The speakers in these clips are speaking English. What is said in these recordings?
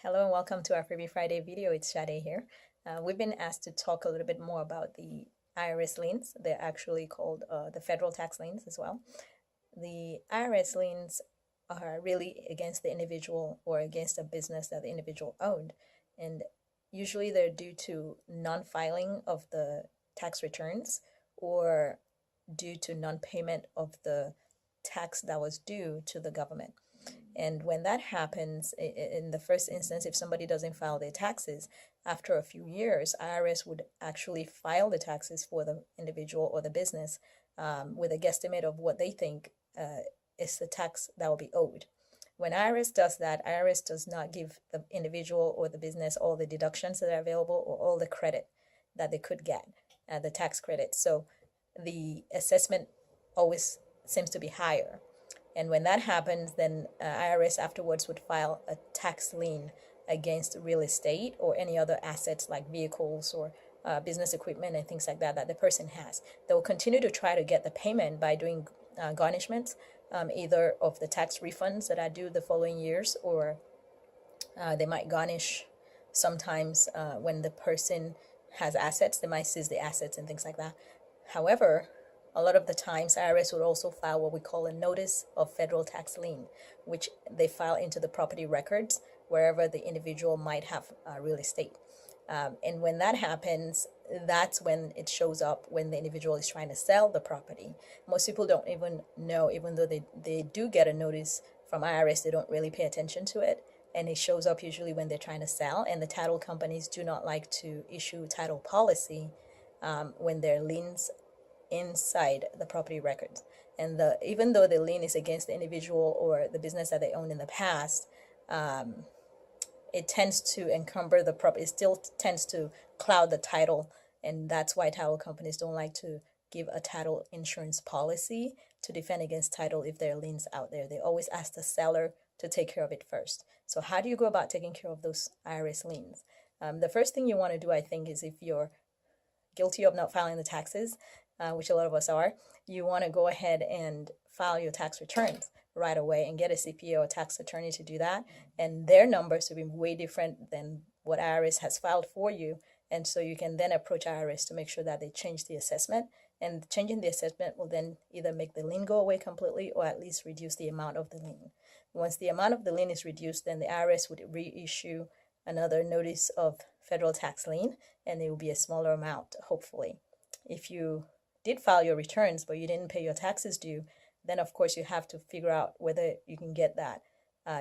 Hello and welcome to our Freebie Friday video. It's Shade here. We've been asked to talk a little bit more about the IRS liens. They're actually called the federal tax liens as well. The IRS liens are really against the individual or against a business that the individual owned. And usually they're due to non-filing of the tax returns or due to non-payment of the tax that was due to the government. And when that happens, in the first instance, if somebody doesn't file their taxes, after a few years, IRS would actually file the taxes for the individual or the business with a guesstimate of what they think is the tax that will be owed. When IRS does that, IRS does not give the individual or the business all the deductions that are available or all the credit that they could get, the tax credit. So the assessment always seems to be higher. And when that happens, then IRS afterwards would file a tax lien against real estate or any other assets like vehicles or business equipment and things like that that the person has. They will continue to try to get the payment by doing garnishments, either of the tax refunds that are due the following years, or they might garnish sometimes when the person has assets. They might seize the assets and things like that. However, a lot of the times, IRS would also file what we call a notice of federal tax lien, which they file into the property records wherever the individual might have real estate. And when that happens, that's when it shows up when the individual is trying to sell the property. Most people don't even know, even though they do get a notice from IRS, they don't really pay attention to it. And it shows up usually when they're trying to sell. And the title companies do not like to issue title policy when their liens inside the property records. And even though the lien is against the individual or the business that they owned in the past, it tends to encumber the property. It still tends to cloud the title, and that's why title companies don't like to give a title insurance policy to defend against title if there are liens out there. They always ask the seller to take care of it first. So how do you go about taking care of those IRS liens? The first thing you want to do, I think, is if you're guilty of not filing the taxes, which a lot of us are, you want to go ahead and file your tax returns right away and get a CPA or a tax attorney to do that. And their numbers will be way different than what IRS has filed for you. And so you can then approach IRS to make sure that they change the assessment. And changing the assessment will then either make the lien go away completely or at least reduce the amount of the lien. Once the amount of the lien is reduced, then the IRS would reissue another notice of federal tax lien, and it will be a smaller amount, hopefully. If you did file your returns but you didn't pay your taxes due, then of course you have to figure out whether you can get that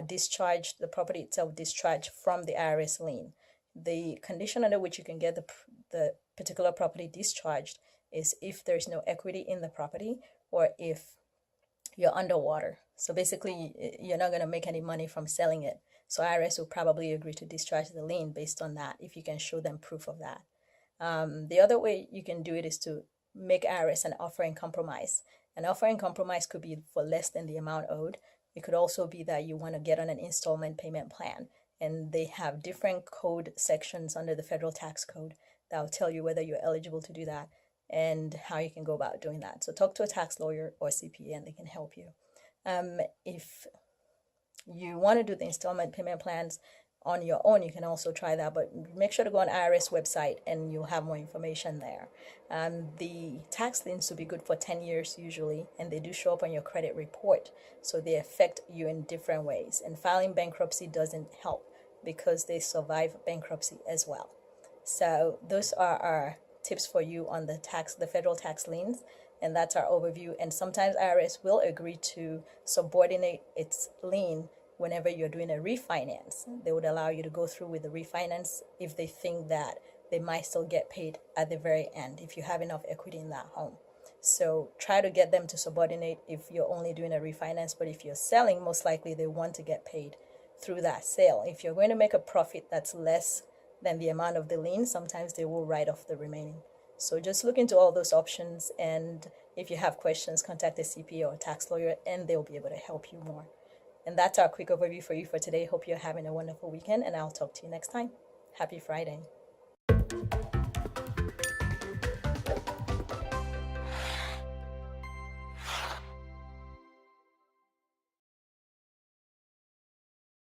discharged, the property itself discharged from the IRS lien. The condition under which you can get the particular property discharged is if there's no equity in the property or if you're underwater. So basically, you're not going to make any money from selling it. So IRS will probably agree to discharge the lien based on that if you can show them proof of that. The other way you can do it is to make IRS an offer in compromise. An offer in compromise could be for less than the amount owed. It could also be that you want to get on an installment payment plan, and they have different code sections under the federal tax code that will tell you whether you're eligible to do that and how you can go about doing that. So talk to a tax lawyer or CPA and they can help you. If you want to do the installment payment plans on your own, you can also try that, but make sure to go on IRS website and you'll have more information there. The tax liens will be good for 10 years usually, and they do show up on your credit report, so they affect you in different ways. And filing bankruptcy doesn't help because they survive bankruptcy as well. So those are our tips for you on the federal tax liens, and that's our overview. And sometimes IRS will agree to subordinate its lien whenever you're doing a refinance. They would allow you to go through with the refinance if they think that they might still get paid at the very end if you have enough equity in that home. So try to get them to subordinate if you're only doing a refinance, but if you're selling, most likely they want to get paid through that sale. If you're going to make a profit that's less than the amount of the lien, sometimes they will write off the remaining. So just look into all those options, and if you have questions, contact a CPA or a tax lawyer and they'll be able to help you more. And that's our quick overview for you for today. Hope you're having a wonderful weekend, and I'll talk to you next time. Happy Friday.